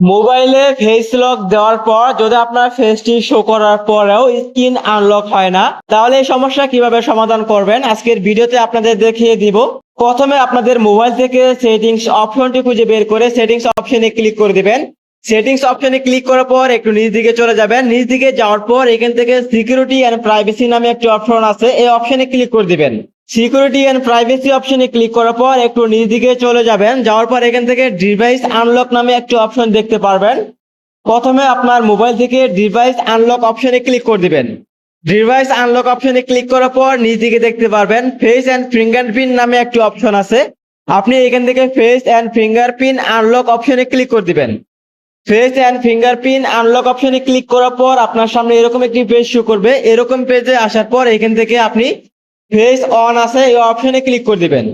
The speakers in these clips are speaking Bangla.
মোবাইলে ফেস লক দেওয়ার পর যদি আপনার ফেসটি শো করার পরেও স্ক্রিন আনলক হয় না, তাহলে এই সমস্যা কিভাবে সমাধান করবেন আজকের ভিডিওতে আপনাদের দেখিয়ে দিব। প্রথমে আপনাদের মোবাইল থেকে সেটিংস অপশনটি খুঁজে বের করে সেটিংস অপশনে ক্লিক করে দিবেন। সেটিংস অপশনে ক্লিক করার পর একটু নিচ দিকে চলে যাবেন। নিচ দিকে যাওয়ার পর এখান থেকে সিকিউরিটি এন্ড প্রাইভেসি নামে একটি অপশন আছে, এই অপশনে ক্লিক করে দিবেন। সিকিউরিটি এন্ড প্রাইভেসি অপশনে ক্লিক করার পর একটু নিচ দিকে চলে যাবেন। যাওয়ার পর এখান থেকে ডিভাইস আনলক নামে একটি অপশন দেখতে পারবেন। প্রথমে আপনার মোবাইল থেকে ডিভাইস আনলক অপশনে ক্লিক করে দিবেন। ডিভাইস আনলক অপশনে ক্লিক করার পর নিচ দিকে দেখতে পারবেন ফেস এন্ড ফিঙ্গারপ্রিন্ট নামে একটি অপশন আছে। আপনি এখান থেকে ফেস এন্ড ফিঙ্গারপ্রিন্ট আনলক অপশনে ক্লিক করে দিবেন। ফেস এন্ড ফিঙ্গারপ্রিন্ট আনলক অপশনে ক্লিক করার পর আপনার সামনে এরকম একটি পেজ শো করবে। এরকম পেজে আসার পর এখান থেকে আপনি ফেস অন আছে এই অপশনে ক্লিক করে দিবেন।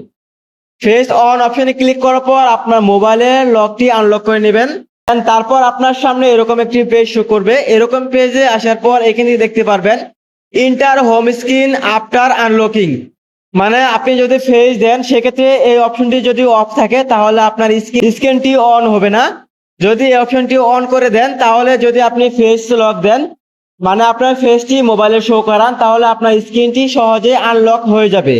ফেস অন অপশনে ক্লিক করার পর আপনার মোবাইলের লকটি আনলক করে নেবেন। তারপর আপনার সামনে এরকম একটি পেজ শো করবে। এরকম পেজে আসার পর এখানে দেখতে পারবেন inter home screen after unlocking, মানে আপনি যদি ফেস দেন সেক্ষেত্রে এই অপশনটি যদি অফ থাকে তাহলে আপনার স্ক্রিনটি অন হবে না। যদি এই অপশনটি অন করে দেন তাহলে যদি আপনি ফেস লক দেন, মানে আপনার ফেসটি মোবাইলে শো করান, তাহলে আপনার স্ক্রিনটি সহজে আনলক হয়ে যাবে।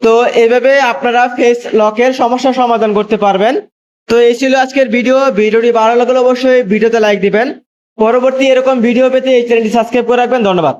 তো এইভাবে আপনারা ফেস লকের সমস্যার সমাধান করতে পারবেন। তো এই ছিল আজকের ভিডিওটি ভালো লাগলে অবশ্যই ভিডিওতে লাইক দিবেন। পরবর্তী এরকম ভিডিও পেতে এই চ্যানেলটি সাবস্ক্রাইব করে রাখবেন। ধন্যবাদ।